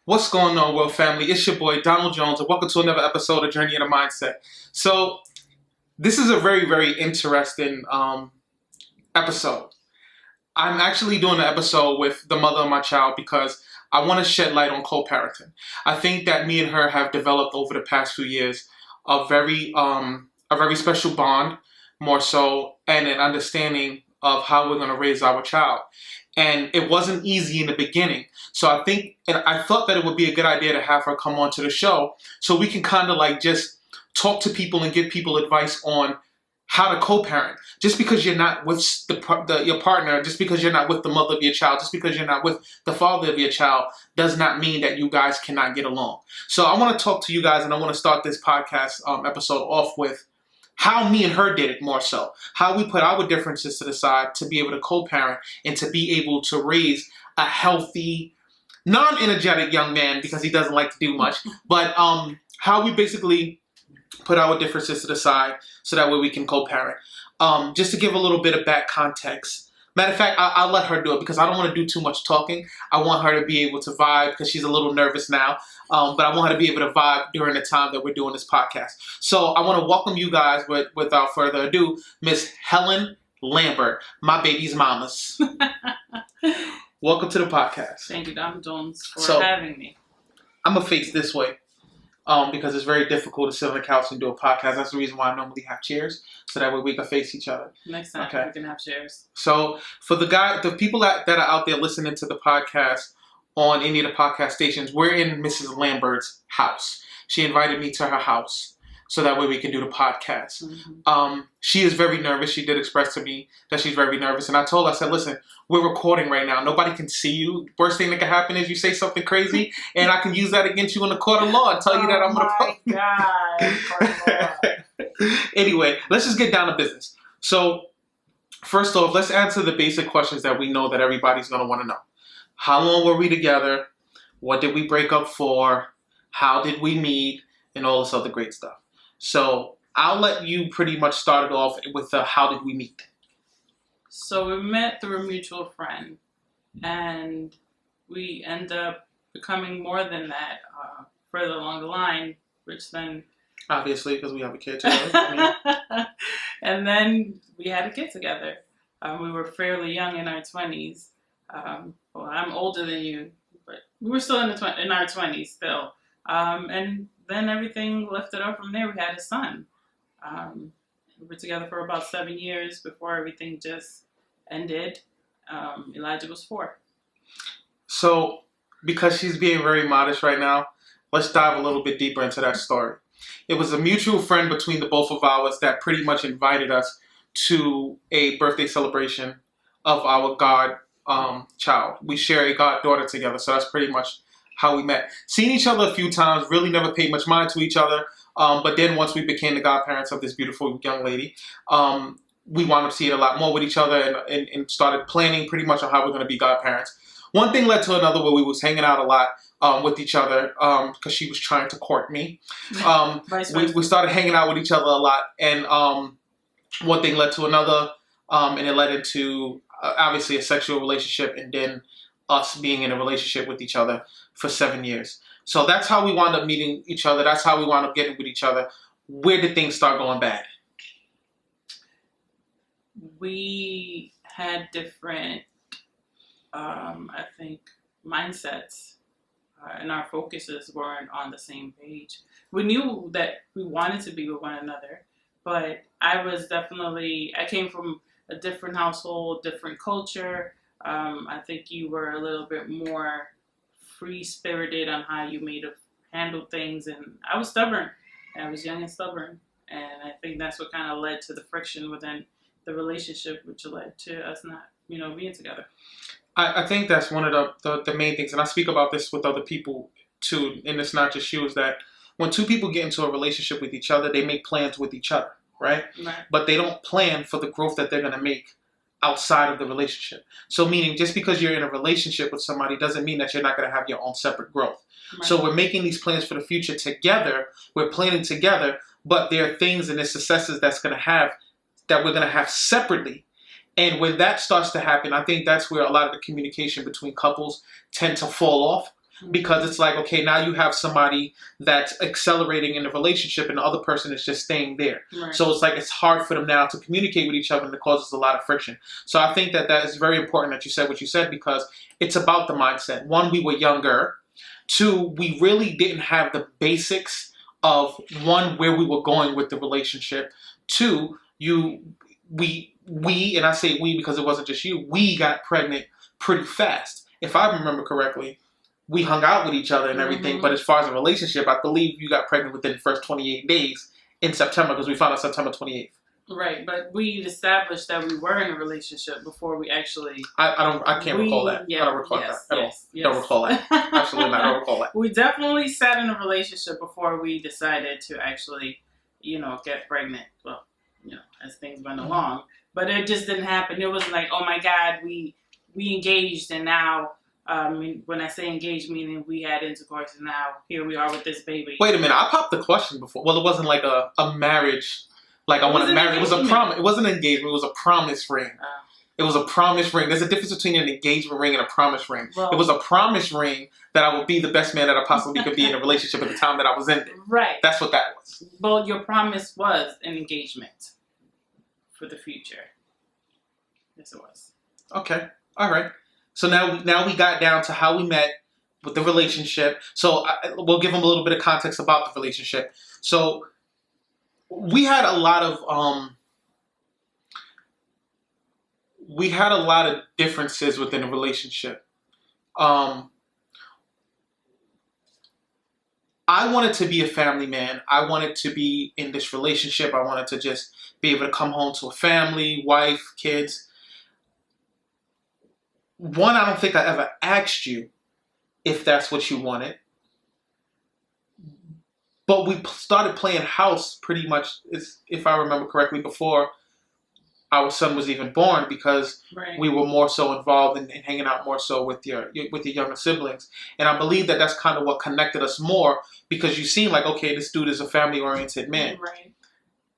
What's going on, world family? It's your boy Donald Jones, and welcome to another episode of Journey in the Mindset. So, this is a very, very interesting episode. I'm actually doing an episode with the mother of my child because I want to shed light on co-parenting. I think that me and her have developed over the past few years a very special bond, more so, and an understanding of how we're going to raise our child. And it wasn't easy in the beginning. So I thought that it would be a good idea to have her come on to the show so we can kind of like just talk to people and give people advice on how to co-parent. Just because you're not with your partner, just because you're not with the mother of your child, just because you're not with the father of your child, does not mean that you guys cannot get along. So I want to talk to you guys, and I want to start this podcast episode off with how me and her did it, more so. How we put our differences to the side to be able to co-parent and to be able to raise a healthy, non-energetic young man, because he doesn't like to do much, but how we basically put our differences to the side so that way we can co-parent. Just to give a little bit of back context. Matter of fact, I'll let her do it because I don't want to do too much talking. I want her to be able to vibe because she's a little nervous now. But I want her to be able to vibe during the time that we're doing this podcast. So I want to welcome you guys without further ado, Miss Helen Lambert, my baby's mamas. Welcome to the podcast. Thank you, Dr. Jones, for having me. I'm going to face this way. Because it's very difficult to sit on the couch and do a podcast. That's the reason why I normally have chairs, so that way we can face each other. Next time we can have chairs. So for the people that are out there listening to the podcast on any of the podcast stations, we're in Mrs. Lambert's house. She invited me to her house so that way we can do the podcast. Mm-hmm. She is very nervous. She did express to me that she's very nervous. And I told her, I said, listen, we're recording right now. Nobody can see you. Worst thing that can happen is you say something crazy, and I can use that against you in the court of law and tell you that I'm going to... Anyway, let's just get down to business. So, first off, let's answer the basic questions that we know that everybody's going to want to know. How long were we together? What did we break up for? How did we meet? And all this other great stuff. So I'll let you pretty much start it off with how did we meet? So we met through a mutual friend, and we end up becoming more than that further along the line, which then... Obviously, because we have a kid together. And then we had a kid together. We were fairly young in our 20s. Well, I'm older than you, but we were still in our 20s still. And then everything lifted up from there. We had a son. We were together for about 7 years before everything just ended. Elijah was 4. So, because she's being very modest right now, let's dive a little bit deeper into that story. It was a mutual friend between the both of ours that pretty much invited us to a birthday celebration of our god child. We share a goddaughter together, so that's pretty much how we met. Seen each other a few times, really never paid much mind to each other. But then once we became the godparents of this beautiful young lady, we wound up seeing a lot more with each other and started planning pretty much on how we're going to be godparents. One thing led to another where we was hanging out a lot with each other because she was trying to court me. We started hanging out with each other a lot, and one thing led to another, and it led into obviously a sexual relationship, and then us being in a relationship with each other for 7 years. So that's how we wound up meeting each other. That's how we wound up getting with each other. Where did things start going bad? We had different, I think, mindsets, and our focuses weren't on the same page. We knew that we wanted to be with one another, but I came from a different household, different culture. I think you were a little bit more free-spirited on how you handle things, and I was stubborn. I was young and stubborn, and I think that's what kind of led to the friction within the relationship, which led to us not, being together. I think that's one of the main things, and I speak about this with other people too, and it's not just you, is that when two people get into a relationship with each other, they make plans with each other, right? But they don't plan for the growth that they're going to make outside of the relationship. So meaning just because you're in a relationship with somebody doesn't mean that you're not going to have your own separate growth. Right. So we're making these plans for the future together. We're planning together, but there are things and the successes that we're going to have separately. And when that starts to happen, I think that's where a lot of the communication between couples tend to fall off. because it's like, okay, now you have somebody that's accelerating in the relationship and the other person is just staying there. Right. So it's like it's hard for them now to communicate with each other and it causes a lot of friction. So I think that that is very important that you said what you said because it's about the mindset. One, we were younger. Two, we really didn't have the basics of one, where we were going with the relationship. Two, we and I say we because it wasn't just you, we got pregnant pretty fast. If I remember correctly, we hung out with each other and everything, but as far as a relationship, I believe you got pregnant within the first 28 days in September because we found out September 28th. Right, but we established that we were in a relationship before we actually. I can't recall that. Yeah, I don't recall yes, that at yes, all. yes. Don't recall that. Absolutely not. I don't recall that. We definitely sat in a relationship before we decided to actually, get pregnant. Well, as things went along, but it just didn't happen. It was like, oh my God, we engaged, and now. When I say engaged, meaning we had intercourse, and now here we are with this baby. Wait a minute, I popped the question before. Well, it wasn't like a marriage, like I want to marry. It was a promise. It wasn't an engagement. It was a promise ring. It was a promise ring. There's a difference between an engagement ring and a promise ring. Well, it was a promise ring that I would be the best man that I possibly could be in a relationship at the time that I was in it. Right. That's what that was. Well, your promise was an engagement for the future. Yes, it was. Okay. All right. So now we got down to how we met with the relationship. So we'll give them a little bit of context about the relationship. So we had a lot of differences within the relationship. I wanted to be a family man. I wanted to be in this relationship. I wanted to just be able to come home to a family, wife, kids. One, I don't think I ever asked you if that's what you wanted. But we started playing house pretty much, if I remember correctly, before our son was even born because we were more so involved in hanging out more so with your younger siblings. And I believe that that's kind of what connected us more because you seem like, okay, this dude is a family-oriented man. Right.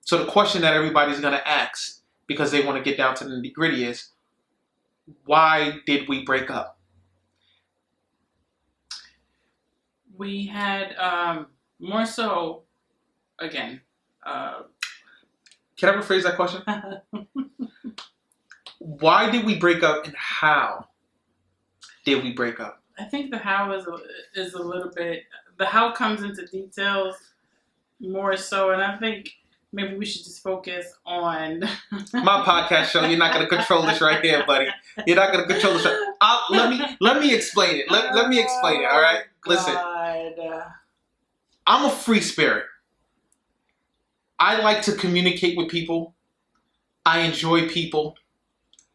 So the question that everybody's going to ask because they want to get down to the nitty-gritty is, why did we break up? We had more so, again. Can I rephrase that question? Why did we break up and how did we break up? I think the how is a little bit, the how comes into details more so, and I think maybe we should just focus on my podcast show. You're not going to control this right here, buddy. You're not going to control this. Let me explain it. Let me explain it. All right. Listen. I'm a free spirit. I like to communicate with people. I enjoy people.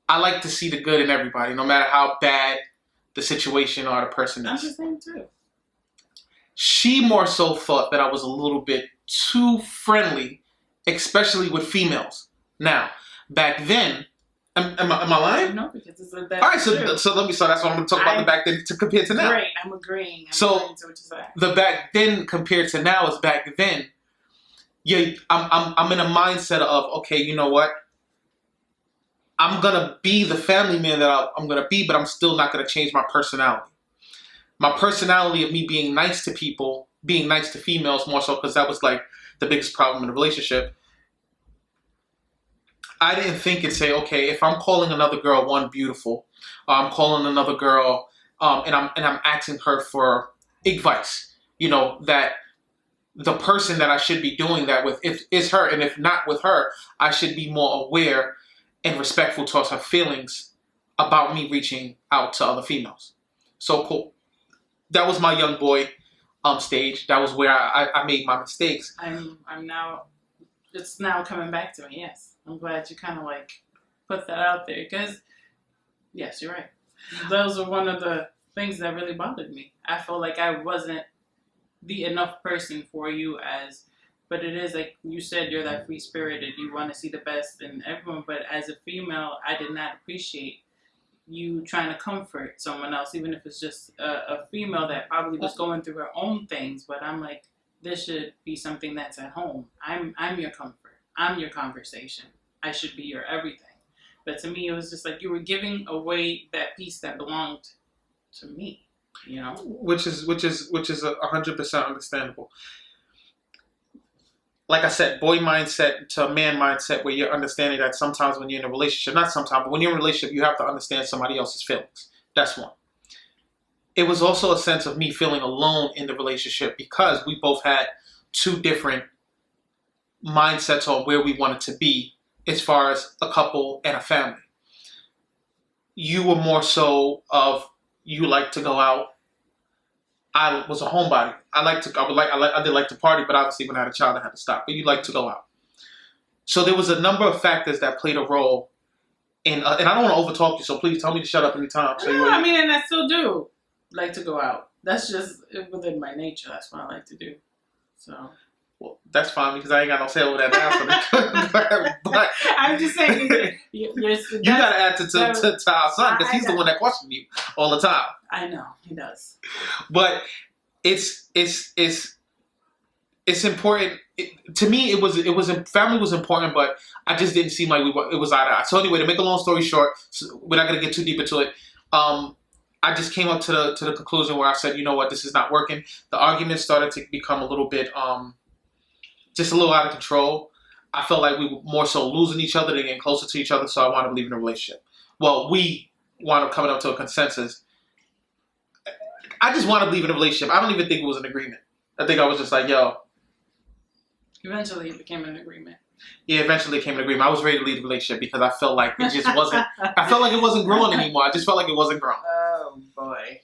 I like to see the good in everybody, no matter how bad the situation or the person is. I'm the same too. She more so thought that I was a little bit too friendly, especially with females. Now, back then, am I lying? No, because it's a all right. So that's what I'm going to talk about the back then to compare to now. Great, I'm agreeing. I'm so agreeing to what you're saying. The back then compared to now is back then. Yeah, I'm in a mindset of, okay, you know what? I'm gonna be the family man that I'm gonna be, but I'm still not gonna change my personality. My personality of me being nice to people, being nice to females more so, because that was like the biggest problem in the relationship. I didn't think and say, okay, if I'm calling another girl one beautiful, I'm calling another girl, and I'm asking her for advice, that the person that I should be doing that with is her, and if not with her, I should be more aware and respectful towards her feelings about me reaching out to other females. So cool. That was my young boy stage. That was where I made my mistakes. I'm now, it's now coming back to me. Yes, I'm glad you kind of like put that out there because, yes, you're right. Those are one of the things that really bothered me. I felt like I wasn't the enough person for you but it is like you said, you're that free spirited. You want to see the best in everyone. But as a female, I did not appreciate you trying to comfort someone else, even if it's just a female that probably was going through her own things. But I'm like, this should be something that's at home. I'm your comfort. I'm your conversation. I should be your everything. But to me, it was just like you were giving away that piece that belonged to me. You know, which is 100% understandable. Like I said, boy mindset to man mindset, where you're understanding that sometimes when you're in a relationship, not sometimes, but when you're in a relationship, you have to understand somebody else's feelings. That's one. It was also a sense of me feeling alone in the relationship because we both had two different mindsets on where we wanted to be as far as a couple and a family. You were more so of you like to go out. I was a homebody. I did like to party, but obviously when I had a child, I had to stop. But you like to go out. So there was a number of factors that played a role in, and I don't want to overtalk you, so please tell me to shut up anytime. no, I mean, and I still do like to go out. That's just within my nature. That's what I like to do. So. Well, that's fine because I ain't got no say over that answer. but I'm just saying, you got to add to our son because he's the one that questions you all the time. I know he does. But it's important to me. It was family was important, but I just didn't seem like it was eye to eye. So anyway, to make a long story short, we're not gonna get too deep into it. I just came up to the conclusion where I said, you know what, this is not working. The argument started to become a little bit just a little out of control. I felt like we were more so losing each other than getting closer to each other, so I wound up leaving the relationship. Well, we wound up coming up to a consensus. I just wound up leaving the relationship. I don't even think it was an agreement. I think I was just like, yo. Eventually it became an agreement. Yeah, eventually it became an agreement. I was ready to leave the relationship because I felt like it just wasn't, I felt like it wasn't growing anymore. I just felt like it wasn't growing. Oh, boy.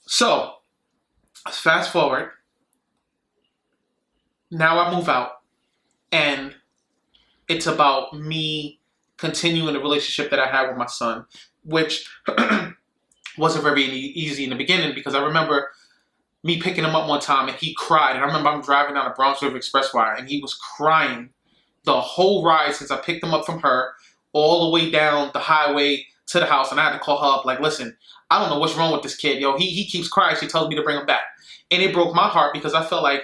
So, let's fast forward. Now I move out, and it's about me continuing the relationship that I had with my son, which wasn't very easy in the beginning because I remember me picking him up one time and he cried. And I remember I'm driving down the Bronx River Expressway and he was crying the whole ride since I picked him up from her all the way down the highway to the house. And I had to call her up like, listen, I don't know what's wrong with this kid. Yo, he keeps crying. She tells me to bring him back. And it broke my heart because I felt like,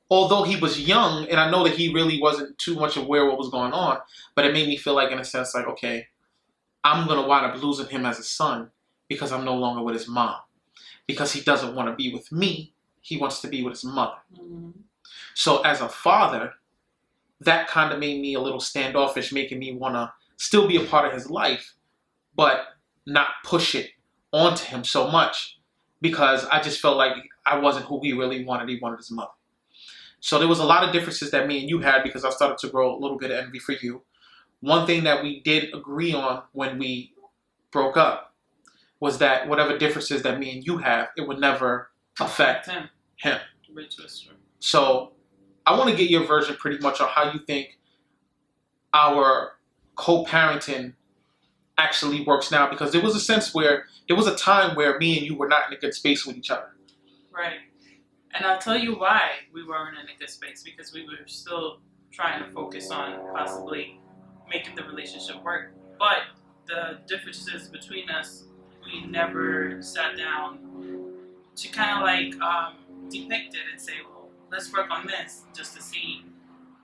although he was young, and I know that he really wasn't too much aware of what was going on, but it made me feel like, in a sense, like, okay, I'm going to wind up losing him as a son because I'm no longer with his mom. Because he doesn't want to be with me. He wants to be with his mother. Mm-hmm. So as a father, that kind of made me a little standoffish, making me want to still be a part of his life, but not push it onto him so much because I just felt like I wasn't who he really wanted. He wanted his mother. So there was a lot of differences that me and you had because I started to grow a little bit of envy for you. One thing that we did agree on when we broke up was that whatever differences that me and you have, it would never affect him. Which was true. So I want to get your version pretty much on how you think our co-parenting actually works now, because there was a sense where there was a time where me and you were not in a good space with each other. Right. And I'll tell you why we weren't in a good space, because we were still trying to focus on possibly making the relationship work. But the differences between us, we never sat down to kind of like depict it and say, well, let's work on this just to see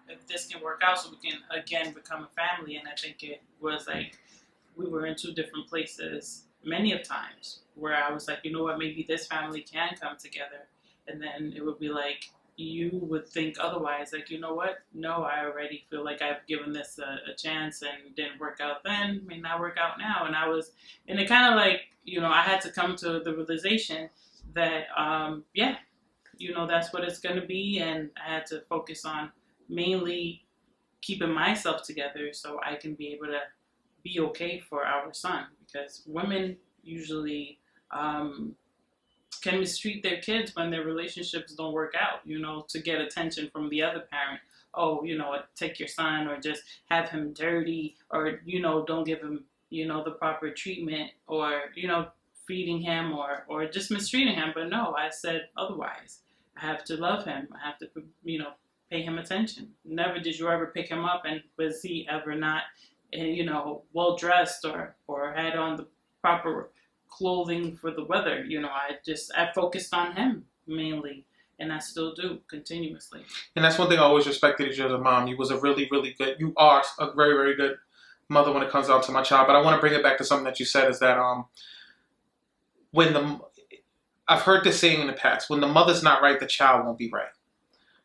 if this can work out so we can again become a family. And I think it was like we were in two different places many of times where I was like, you know what, maybe this family can come together. And then it would be like, you would think otherwise, like, you know what, no, I already feel like I've given this a chance and it didn't work out then, may not work out now. And it kind of like, you know, I had to come to the realization that, yeah, you know, that's what it's going to be. And I had to focus on mainly keeping myself together so I can be able to be okay for our son, because women usually can mistreat their kids when their relationships don't work out, you know, to get attention from the other parent. Oh, you know, take your son, or just have him dirty, or, you know, don't give him, you know, the proper treatment, or, you know, feeding him or just mistreating him. But no, I said otherwise. I have to love him. I have to, you know, pay him attention. Never did you ever pick him up and was he ever not, you know, well dressed or had on the proper clothing for the weather. You know, I focused on him mainly, and I still do continuously. And that's one thing I always respected you as a mom. You was a really, really good, you are a very, very good mother when it comes down to my child. But I want to bring it back to something that you said, is that I've heard this saying in the past: when the mother's not right, the child won't be right.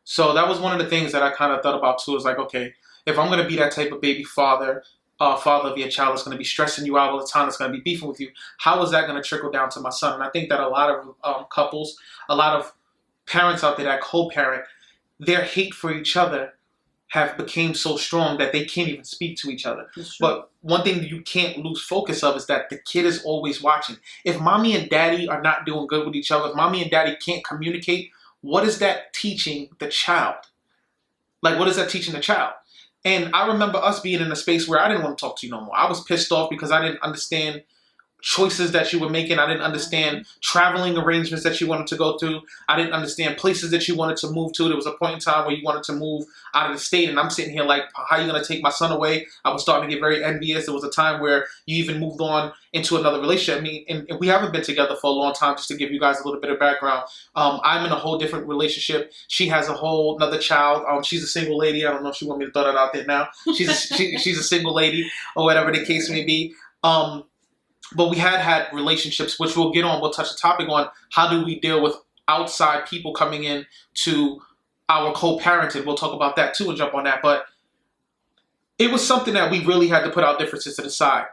So that was one of the things that I kind of thought about too. Is like, okay, if I'm gonna be that type of baby father, father of your child that's gonna be stressing you out all the time, that's gonna be beefing with you, how is that gonna trickle down to my son? And I think that a lot of couples, a lot of parents out there that co-parent, their hate for each other have became so strong that they can't even speak to each other. But one thing that you can't lose focus of is that the kid is always watching. If mommy and daddy are not doing good with each other, if mommy and daddy can't communicate, what is that teaching the child? Like, what is that teaching the child? And I remember us being in a space where I didn't want to talk to you no more. I was pissed off because I didn't understand choices that you were making. I didn't understand traveling arrangements that you wanted to go to. I didn't understand places that you wanted to move to. There was a point in time where you wanted to move out of the state, and I'm sitting here like, how are you going to take my son away? I was starting to get very envious. There was a time where you even moved on into another relationship. I mean, and we haven't been together for a long time, just to give you guys a little bit of background. I'm in a whole different relationship. She has a whole another child. She's a single lady. I don't know if she want me to throw that out there now. She's a single lady, or whatever the case may be. But we had relationships, which we'll get on. We'll touch the topic on how do we deal with outside people coming in to our co-parenting. We'll talk about that too and jump on that. But it was something that we really had to put our differences to the side.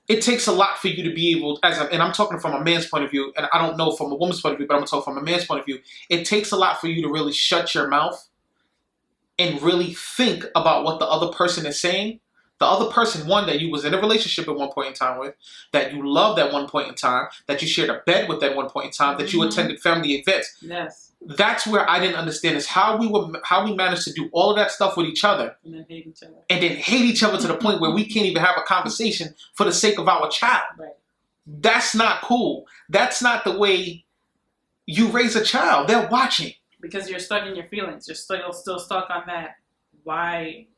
It takes a lot for you to be able, and I'm talking from a man's point of view, and I don't know from a woman's point of view, but I'm going to talk from a man's point of view. It takes a lot for you to really shut your mouth and really think about what the other person is saying. The other person, one, that you was in a relationship at one point in time with, that you loved at one point in time, that you shared a bed with at one point in time, that you attended family events. Yes. That's where I didn't understand is how we managed to do all of that stuff with each other. And then hate each other. And then hate each other to the point where we can't even have a conversation for the sake of our child. Right. That's not cool. That's not the way you raise a child. They're watching. Because you're stuck in your feelings. You're still stuck on that. Why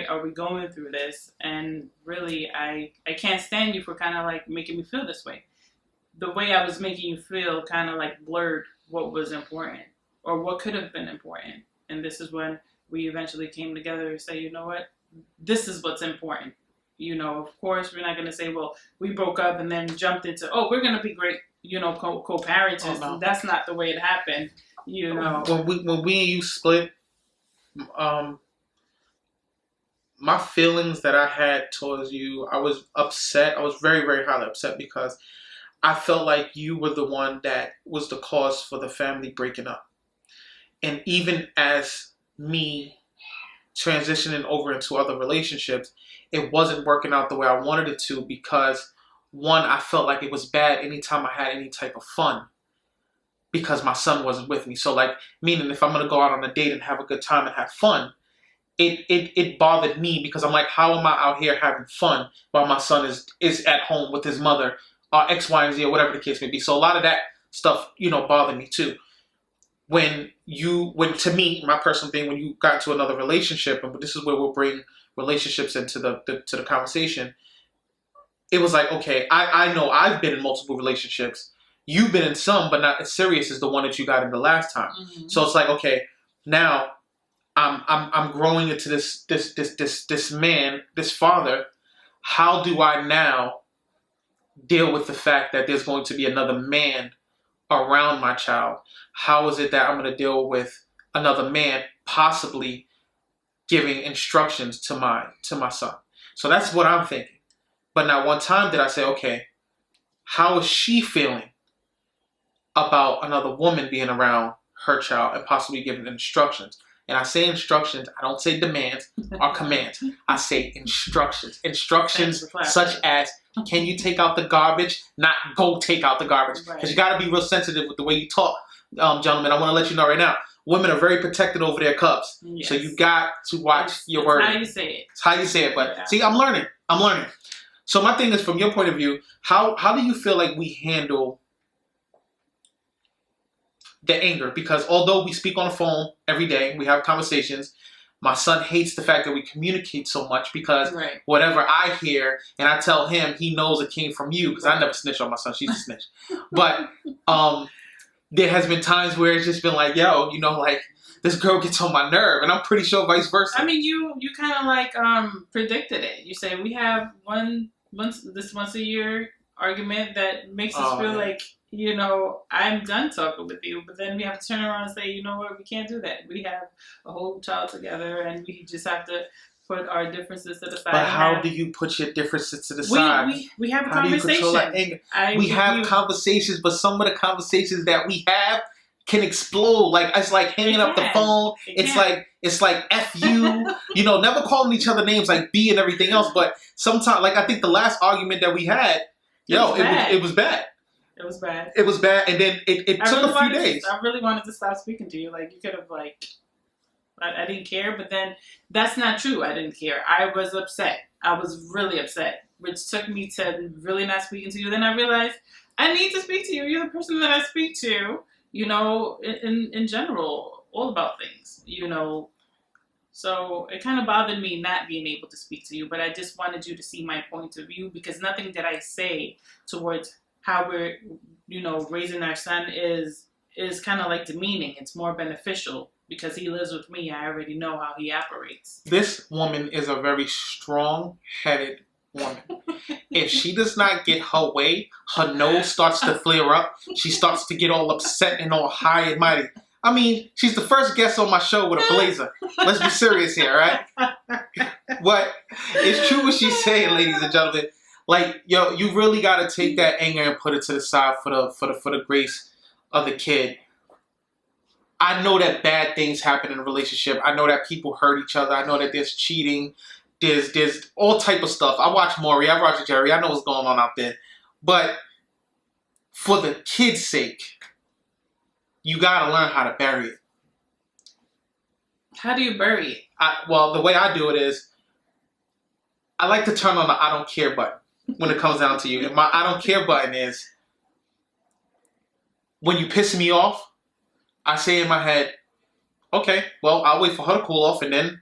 are we going through this? And really, I can't stand you for kind of like making me feel this way. The way I was making you feel kind of like blurred what was important or what could have been important. And this is when we eventually came together and say, you know what, this is what's important. You know, of course, we're not going to say, well, we broke up and then jumped into, oh, we're going to be great, you know, co-parents. Oh, no. That's not the way it happened, you know. When we and you split, my feelings that I had towards you, I was upset. I was very, very highly upset because I felt like you were the one that was the cause for the family breaking up. And even as me transitioning over into other relationships, it wasn't working out the way I wanted it to because, one, I felt like it was bad anytime I had any type of fun because my son wasn't with me. So, like, meaning if I'm going to go out on a date and have a good time and have fun, it bothered me because I'm like, how am I out here having fun while my son is at home with his mother, X, Y, and Z, or whatever the case may be. So a lot of that stuff, you know, bothered me too. When to me, my personal thing, when you got into another relationship, and this is where we'll bring relationships into the conversation, it was like, okay, I know I've been in multiple relationships. You've been in some, but not as serious as the one that you got in the last time. Mm-hmm. So it's like, okay, now I'm growing into this man, this father. How do I now deal with the fact that there's going to be another man around my child? How is it that I'm going to deal with another man possibly giving instructions to my son? So that's what I'm thinking. But now one time did I say, okay, how is she feeling about another woman being around her child and possibly giving instructions? And I say instructions, I don't say demands or commands. I say instructions. Instructions such as, can you take out the garbage? Not go take out the garbage. Because you got to be real sensitive with the way you talk, gentlemen. I want to let you know right now, women are very protected over their cubs. Yes. So you got to watch your words. How you say it. It's how you say it. But see, I'm learning. So my thing is, from your point of view, how do you feel like we handle the anger? Because although we speak on the phone every day, we have conversations, my son hates the fact that we communicate so much because whatever I hear and I tell him, he knows it came from you, because I never snitch on my son. She's a snitch. But there has been times where it's just been like, yo, you know, like, this girl gets on my nerve, and I'm pretty sure vice versa. I mean, you kind of like predicted it. You say we have once a year argument that makes us feel like you know, I'm done talking with you. But then we have to turn around and say, you know what, we can't do that. We have a whole child together, and we just have to put our differences to the side. But how do you put your differences to the side? We have a How do you conversation. control that anger? We have conversations, but some of the conversations that we have can explode. Like it's like hanging up the phone. It's like F you. You know, never calling each other names like B and everything else. But sometimes, like I think the last argument that we had, it was bad. It was bad. It was bad, and then it took a few days. I really wanted to stop speaking to you. Like you could have I didn't care, but then that's not true. I didn't care. I was upset. I was really upset, which took me to really not speaking to you. Then I realized I need to speak to you. You're the person that I speak to, you know, in general, all about things, you know. So it kind of bothered me not being able to speak to you, but I just wanted you to see my point of view, because nothing that I say towards how we're, you know, raising our son is kind of like demeaning. It's more beneficial. Because he lives with me, I already know how he operates. This woman is a very strong-headed woman. If she does not get her way, her nose starts to flare up. She starts to get all upset and all high and mighty. I mean, she's the first guest on my show with a blazer. Let's be serious here, right? But it's true what she's saying, ladies and gentlemen. Like, yo, you really got to take that anger and put it to the side for the grace of the kid. I know that bad things happen in a relationship. I know that people hurt each other. I know that there's cheating. There's all type of stuff. I watch Maury. I watch Jerry. I know what's going on out there. But for the kid's sake, you got to learn how to bury it. How do you bury it? Well, the way I do it is I like to turn on the I don't care button when it comes down to you. And my I don't care button is when you piss me off, I say in my head, okay, well, I'll wait for her to cool off, and then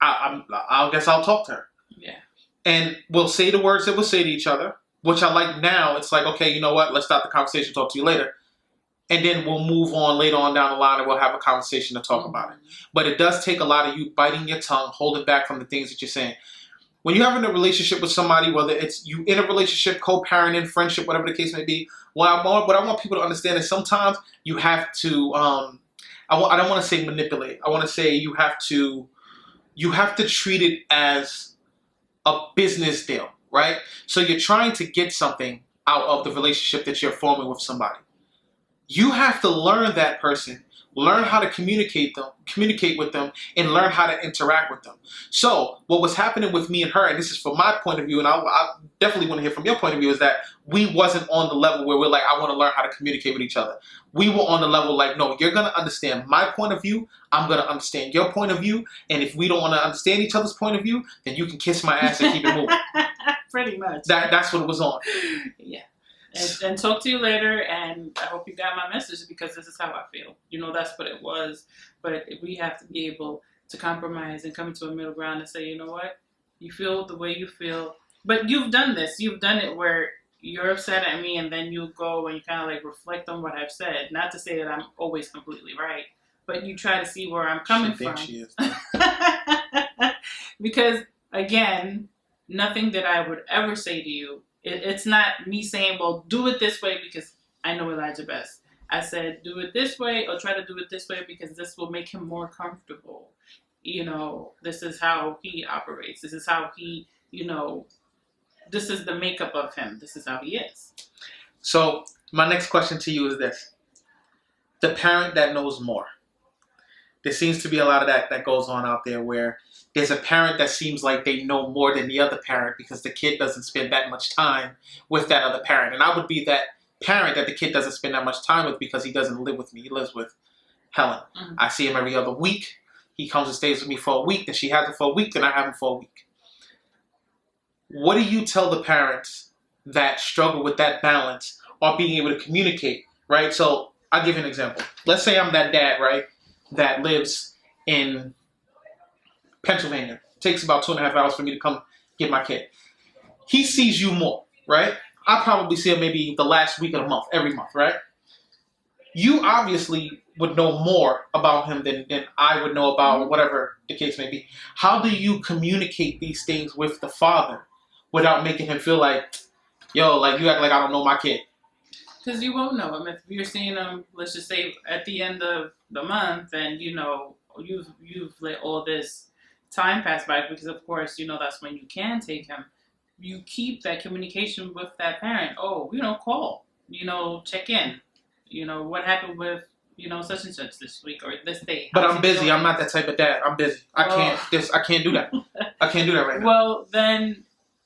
I guess I'll talk to her. Yeah. And we'll say the words that we'll say to each other, which I like now. It's like, okay, you know what? Let's stop the conversation, talk to you later. And then we'll move on later on down the line, and we'll have a conversation to talk about it. But it does take a lot of you biting your tongue, holding back from the things that you're saying. When you're having a relationship with somebody, whether it's you in a relationship, co-parenting, friendship, whatever the case may be, what I want people to understand is sometimes you have to, I don't want to say manipulate. I want to say you have to treat it as a business deal, right? So you're trying to get something out of the relationship that you're forming with somebody. You have to learn that person, learn how to communicate with them, and learn how to interact with them. So what was happening with me and her, and this is from my point of view, and I definitely want to hear from your point of view, is that we wasn't on the level where we're like, I want to learn how to communicate with each other. We were on the level like, no, you're going to understand my point of view, I'm going to understand your point of view, and if we don't want to understand each other's point of view, then you can kiss my ass and keep it moving. Pretty much. That's what it was on. Yeah. And talk to you later, and I hope you got my message, because this is how I feel. You know, that's what it was. But we have to be able to compromise and come to a middle ground and say, you know what? You feel the way you feel. But you've done this. You've done it where you're upset at me, and then you go and you kind of like reflect on what I've said. Not to say that I'm always completely right, but you try to see where I'm coming from. She is. Because, again, nothing that I would ever say to you, it's not me saying, well, do it this way because I know Elijah best. I said, do it this way, or try to do it this way because this will make him more comfortable. You know, this is how he operates. This is how he, you know, this is the makeup of him. This is how he is. So my next question to you is this. The parent that knows more. There seems to be a lot of that goes on out there where there's a parent that seems like they know more than the other parent because the kid doesn't spend that much time with that other parent. And I would be that parent that the kid doesn't spend that much time with because he doesn't live with me. He lives with Helen. Mm-hmm. I see him every other week. He comes and stays with me for a week. Then she has him for a week. Then I have him for a week. What do you tell the parents that struggle with that balance or being able to communicate, right? So I'll give you an example. Let's say I'm that dad, right, that lives in Pennsylvania. It takes about 2.5 hours for me to come get my kid. He sees you more, right? I probably see him maybe the last week of the month, every month, right? You obviously would know more about him than I would know about whatever the case may be. How do you communicate these things with the father without making him feel like, yo, like you act like I don't know my kid? Because you won't know him if you're seeing him. Let's just say at the end of the month, and you've let all this time pass by. Because of course, that's when you can take him. You keep that communication with that parent. Oh, call. Check in. What happened with such and such this week or this day. But I'm busy. I'm not that type of dad. I'm busy. I can't do that. I can't do that right now. Well, then.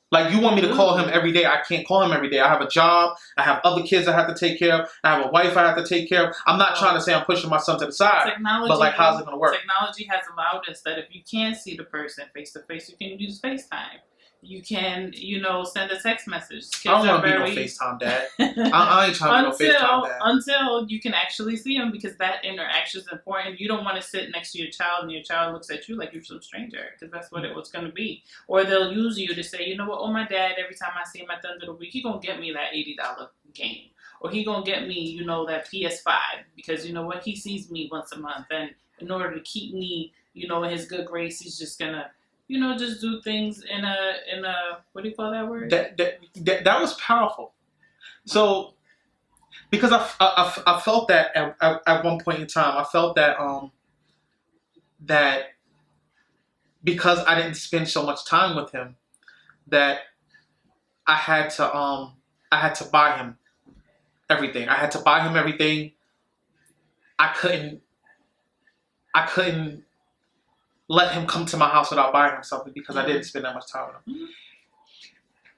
Like, you want me to call him every day. I can't call him every day. I have a job. I have other kids I have to take care of. I have a wife I have to take care of. I'm not trying to say I'm pushing my son to the side. But, like, how's it going to work? Technology has allowed us that if you can't see the person face to face, you can use FaceTime. You can, send a text message. Kids I don't want to be no FaceTime dad. I ain't trying to be no FaceTime dad. Until you can actually see them, because that interaction is important. You don't want to sit next to your child and your child looks at you like you're some stranger, because that's what it was going to be. Or they'll use you to say, you know what, oh, my dad, every time I see him at the end of the week, he going to get me that $80 game. Or he going to get me, that PS5, because you know what, he sees me once a month. And in order to keep me, in his good grace, he's just going to, just do things in a what do you call that word? That was powerful. So, because I felt that at one point in time, I felt that that because I didn't spend so much time with him, that I had to buy him everything. I had to buy him everything. I couldn't let him come to my house without buying him something because I didn't spend that much time with him.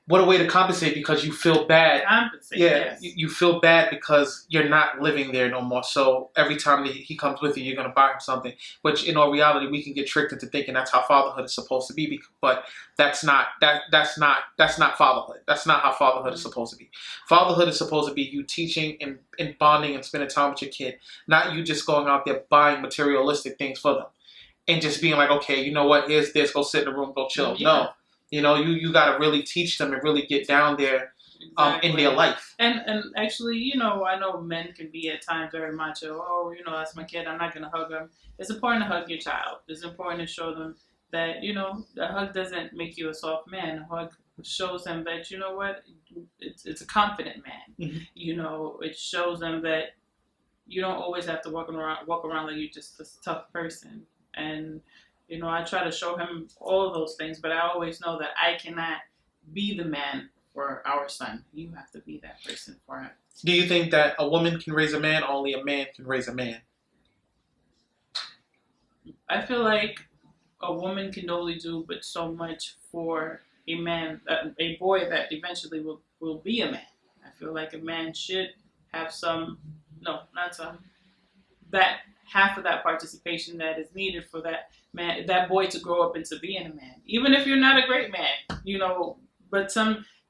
What a way to compensate, because you feel bad. Yes. You feel bad because you're not living there no more. So every time that he comes with you, you're going to buy him something. Which in all reality, we can get tricked into thinking that's how fatherhood is supposed to be. But that's not fatherhood. That's not how fatherhood is supposed to be. Fatherhood is supposed to be you teaching and bonding and spending time with your kid. Not you just going out there buying materialistic things for them. And just being like, okay, you know what, here's this, go sit in the room, go chill. Yeah. No, you got to really teach them and really get down there in their life. And actually, I know men can be at times very macho. Oh, that's my kid, I'm not going to hug him. It's important to hug your child. It's important to show them that, a hug doesn't make you a soft man. A hug shows them that, you know what, it's a confident man. Mm-hmm. It shows them that you don't always have to walk around like you're just a tough person. And, I try to show him all of those things, but I always know that I cannot be the man for our son. You have to be that person for him. Do you think that a woman can raise a man, or only a man can raise a man? I feel like a woman can only do but so much for a man, a boy that eventually will be a man. I feel like a man should have that half of that participation that is needed for that man, that boy to grow up into being a man. Even if you're not a great man,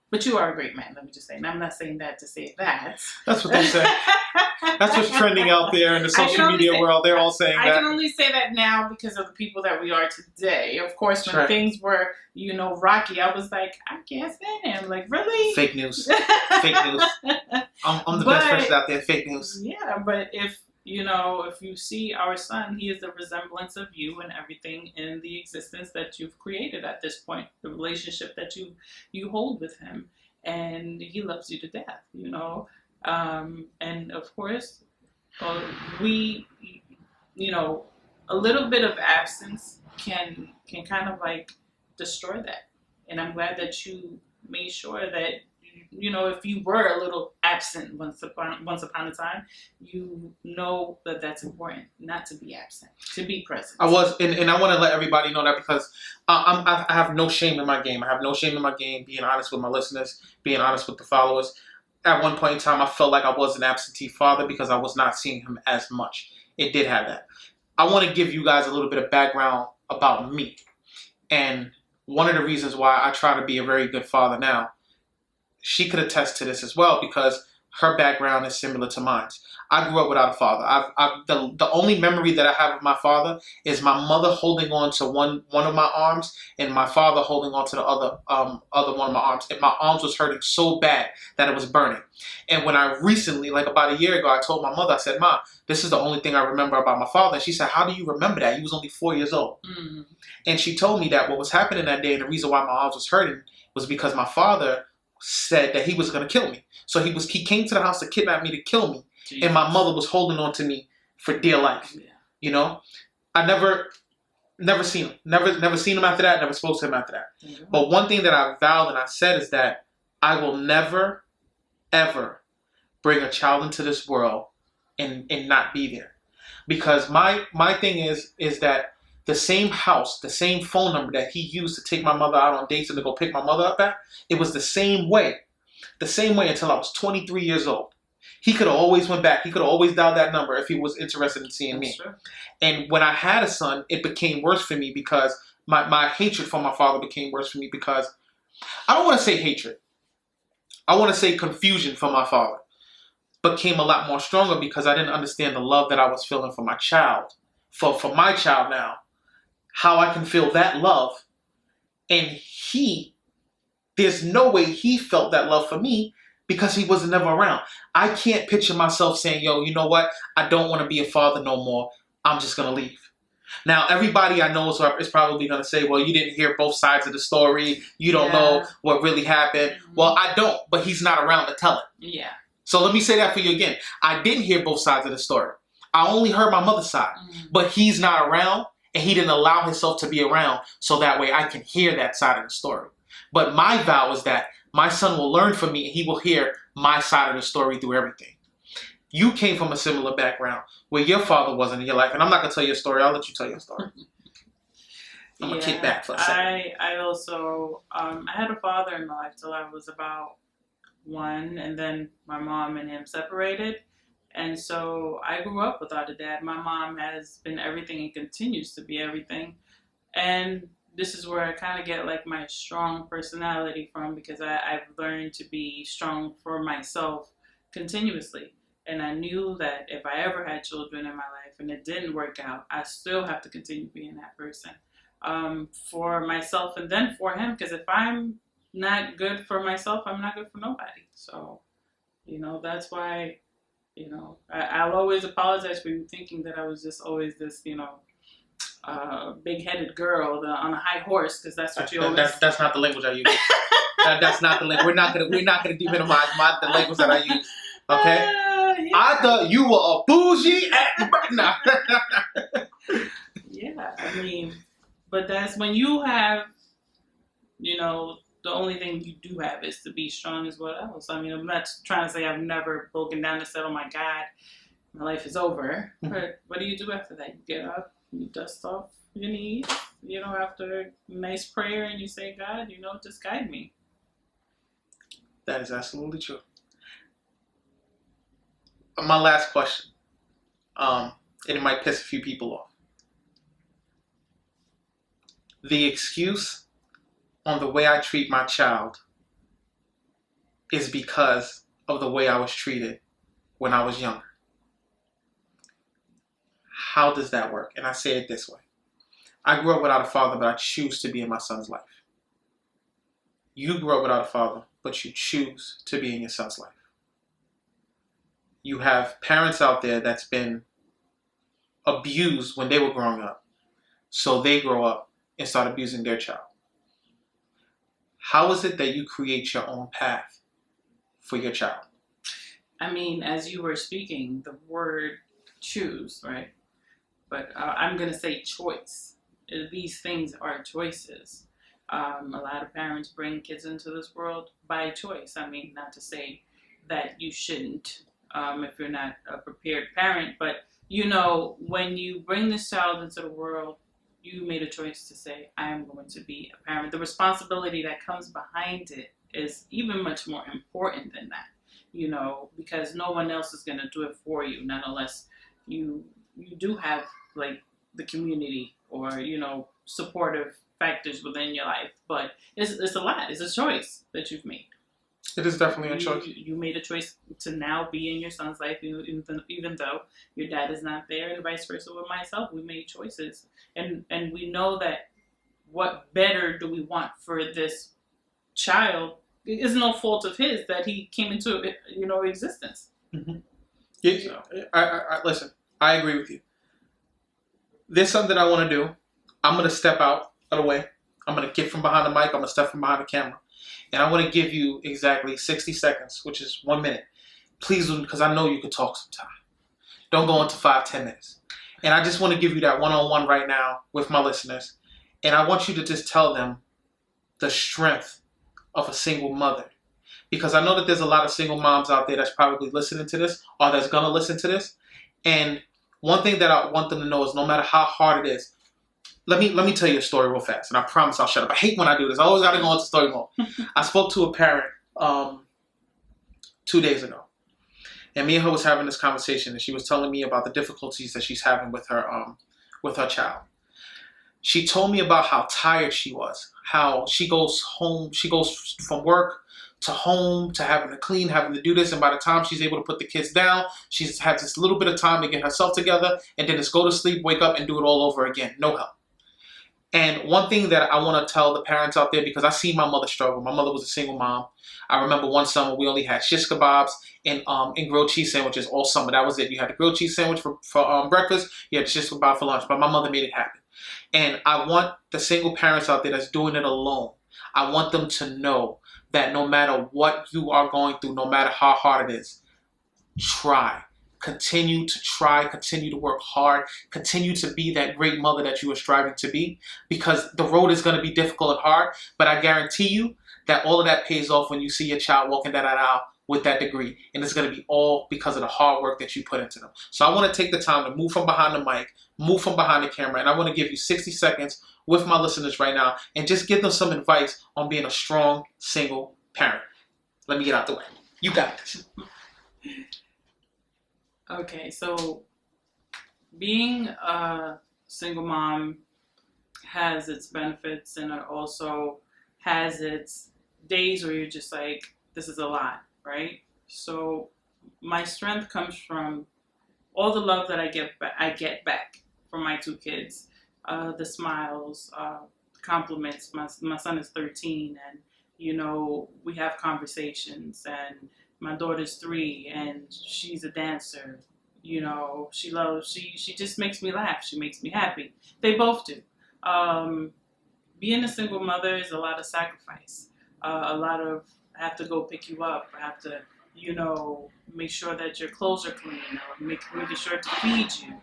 but you are a great man, let me just say. And I'm not saying that to say that. That's what they say. That's what's trending out there in the social media world. They're all saying that. I can only say that now because of the people that we are today. Of course, when things were, rocky, I was like, I can't stand him. Like, really? Fake news. Fake news. I'm the best person out there. Fake news. Yeah, but if you see our son, he is the resemblance of you and everything in the existence that you've created at this point, the relationship that you hold with him, and he loves you to death, and of course, we, a little bit of absence can kind of like destroy that, and I'm glad that you made sure that, if you were a little absent once upon a time, that that's important, not to be absent, to be present. I was, and I want to let everybody know that, because I have no shame in my game. I have no shame in my game, being honest with my listeners, being honest with the followers. At one point in time, I felt like I was an absentee father because I was not seeing him as much. It did have that. I want to give you guys a little bit of background about me. And one of the reasons why I try to be a very good father now, she could attest to this as well, because her background is similar to mine. I grew up without a father. The only memory that I have of my father is my mother holding on to one of my arms and my father holding on to the other one of my arms. And my arms was hurting so bad that it was burning. And when I recently, like about a year ago, I told my mother, I said, "Ma, this is the only thing I remember about my father." And she said, "How do you remember that? He was only 4 years old." Mm-hmm. And she told me that what was happening that day and the reason why my arms was hurting was because my father, said that he was going to kill me. So he came to the house to kidnap me, to kill me. Jesus. And my mother was holding on to me for dear life. Yeah. You know, I never seen him. Never seen him after that. Never spoke to him after that. Yeah. But one thing that I vowed and I said is that I will never, ever bring a child into this world and not be there. Because my thing is that the same house, the same phone number that he used to take my mother out on dates and to go pick my mother up at, it was the same way until I was 23 years old. He could have always went back. He could have always dialed that number if he was interested in seeing me. True. And when I had a son, it became worse for me because my hatred for my father became worse for me because I don't want to say hatred. I want to say confusion for my father became a lot more stronger because I didn't understand the love that I was feeling for my child. For my child now, how I can feel that love. And there's no way he felt that love for me because he was never around. I can't picture myself saying, yo, you know what? I don't want to be a father no more. I'm just going to leave. Now, everybody I know is probably going to say, well, you didn't hear both sides of the story. You don't know what really happened. Mm-hmm. Well, I don't, but he's not around to tell it. Yeah. So let me say that for you again. I didn't hear both sides of the story. I only heard my mother's side, but he's not around and he didn't allow himself to be around so that way I can hear that side of the story. But my vow is that my son will learn from me and he will hear my side of the story through everything. You came from a similar background where your father wasn't in your life, and I'm not going to tell your story. I'll let you tell your story. I'm going to kick back for a second. I also, I had a father in my life till I was about 1, and then my mom and him separated. And so I grew up without a dad. My mom has been everything and continues to be everything. And this is where I kind of get like my strong personality from because I've learned to be strong for myself continuously. And I knew that if I ever had children in my life and it didn't work out, I still have to continue being that person for myself and then for him. Because if I'm not good for myself, I'm not good for nobody. So, that's why, I'll always apologize for you thinking that I was just always this, big-headed girl on a high horse, because that's what you always... That's not the language I use. That's not the language. We're not gonna deminimize the language that I use. Okay? Yeah. I thought you were a bougie nah. Yeah, I mean, but that's when you have, the only thing you do have is to be strong as what else. I mean, I'm not trying to say I've never broken down and said, oh my God, my life is over. Mm-hmm. But what do you do after that? You get up, you dust off your knees, after a nice prayer, and you say, God, just guide me. That is absolutely true. My last question, and it might piss a few people off. The excuse on the way I treat my child is because of the way I was treated when I was younger. How does that work? And I say it this way. I grew up without a father, but I choose to be in my son's life. You grew up without a father, but you choose to be in your son's life. You have parents out there that's been abused when they were growing up, so they grow up and start abusing their child. How is it that you create your own path for your child? I mean, as you were speaking, the word choose, right? But I'm going to say choice. These things are choices. A lot of parents bring kids into this world by choice. I mean, not to say that you shouldn't if you're not a prepared parent, but when you bring this child into the world, you made a choice to say, I am going to be a parent. The responsibility that comes behind it is even much more important than that, because no one else is going to do it for you, not unless you do have like the community or, supportive factors within your life. But it's a lot. It's a choice that you've made. It is definitely a choice. You made a choice to now be in your son's life, even though your dad is not there, and vice versa with myself. We made choices, and we know that what better do we want for this child? It is no fault of his that he came into existence. Mm-hmm. Yeah, so. I listen. I agree with you. There's something I want to do. I'm gonna step out of the way. I'm gonna get from behind the mic. I'm gonna step from behind the camera. And I want to give you exactly 60 seconds, which is 1 minute. Please, because I know you could talk sometime. Don't go into 5-10 minutes. And I just want to give you that one-on-one right now with my listeners. And I want you to just tell them the strength of a single mother. Because I know that there's a lot of single moms out there that's probably listening to this or that's going to listen to this. And one thing that I want them to know is no matter how hard it is, let me tell you a story real fast. And I promise I'll shut up. I hate when I do this. I always got to go into story mode. I spoke to a parent 2 days ago. And me and her was having this conversation, and she was telling me about the difficulties that she's having with her child. She told me about how tired she was, how she goes from work to home to having to clean, having to do this, and by the time she's able to put the kids down, she's had this little bit of time to get herself together, and then just go to sleep, wake up, and do it all over again. No help. And one thing that I want to tell the parents out there, because I see my mother struggle. My mother was a single mom. I remember one summer we only had shish kebabs and grilled cheese sandwiches all summer. That was it. You had the grilled cheese sandwich for breakfast. You had the shish kebab for lunch. But my mother made it happen. And I want the single parents out there that's doing it alone, I want them to know that no matter what you are going through, no matter how hard it is, try. Continue to try, continue to work hard, continue to be that great mother that you are striving to be, because the road is going to be difficult and hard, but I guarantee you that all of that pays off when you see your child walking down that aisle with that degree, and it's going to be all because of the hard work that you put into them. So I want to take the time to move from behind the mic, move from behind the camera, and I want to give you 60 seconds with my listeners right now and just give them some advice on being a strong single parent. Let me get out the way. You got this. Okay, so being a single mom has its benefits, and it also has its days where you're just like, this is a lot, right? So my strength comes from all the love that I get back from my two kids, the smiles, compliments. My son is 13, and we have conversations, and my daughter's 3, and she's a dancer. She just makes me laugh. She makes me happy. They both do. Being a single mother is a lot of sacrifice. A lot of, I have to go pick you up. I have to, make sure that your clothes are clean, or making sure to feed you.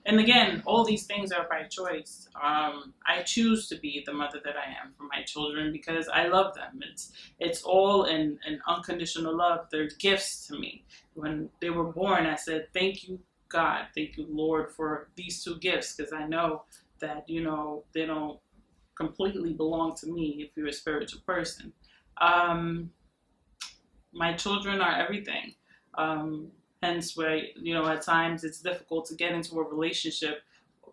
And again, all these things are by choice. I choose to be the mother that I am for my children because I love them. It's all an unconditional love. They're gifts to me. When they were born, I said, thank you, God. Thank you, Lord, for these 2 gifts, because I know that, they don't completely belong to me if you're a spiritual person. My children are everything. Hence where, at times it's difficult to get into a relationship,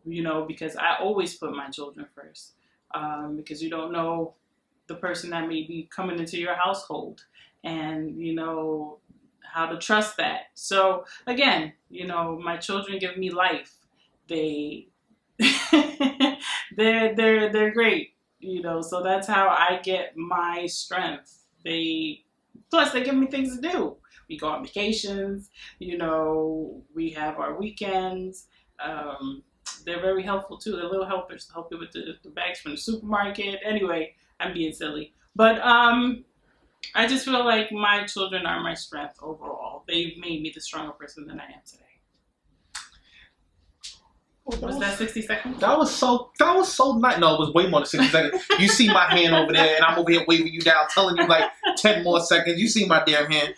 because I always put my children first. Because you don't know the person that may be coming into your household, and, how to trust that. So again, my children give me life. They're great, so that's how I get my strength. Plus they give me things to do. We go on vacations, we have our weekends. They're very helpful too. They're little helpers to help you with the bags from the supermarket. Anyway, I'm being silly. But I just feel like my children are my strength overall. They've made me the stronger person that I am today. Was that 60 seconds? That was so nice. No, it was way more than 60 seconds. You see my hand over there, and I'm over here waving you down, telling you like 10 more seconds. You see my damn hand.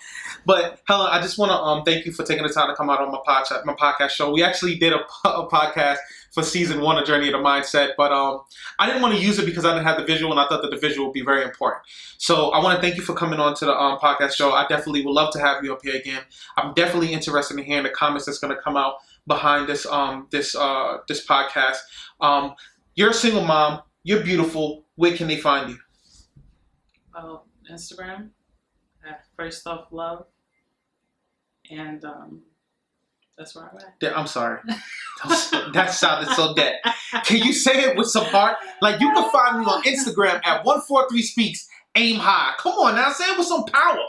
But Helen, I just want to thank you for taking the time to come out on my podcast show. We actually did a podcast for season 1 of Journey of the Mindset, but I didn't want to use it because I didn't have the visual, and I thought that the visual would be very important. So I want to thank you for coming on to the podcast show. I definitely would love to have you up here again. I'm definitely interested in hearing the comments that's going to come out behind this podcast. You're a single mom. You're beautiful. Where can they find you? Well, Instagram at First Off Love, and that's where I'm at. I'm sorry. That sounded so dead. Can you say it with some heart? Like, you can find me on Instagram at 143speaks. Aim high. Come on now, say it with some power.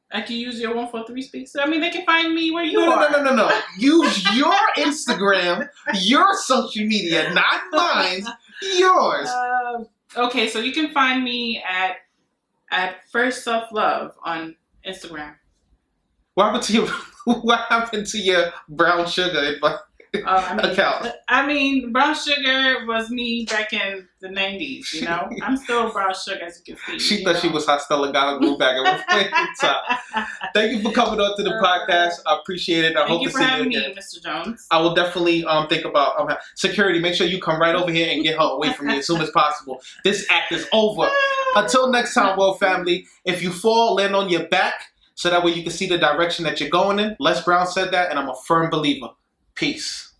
I can use your 143 Speaks. I mean, they can find me where you are. No. Use your Instagram, your social media, not mine, yours. Okay, so you can find me at First Self Love on Instagram. What happened to your What happened to your brown sugar account? I mean, brown sugar was me back in the '90s. You know, I'm still brown sugar, as you can see. She thought she was hostile and got to go back and Thank you for coming on to the podcast. I appreciate it. I hope to see you again. Thank you for having me, Mr. Jones. I will definitely think about security. Make sure you come right over here and get her away from me as soon as possible. This act is over. Until next time, World Family, if you fall, land on your back so that way you can see the direction that you're going in. Les Brown said that, and I'm a firm believer. Peace.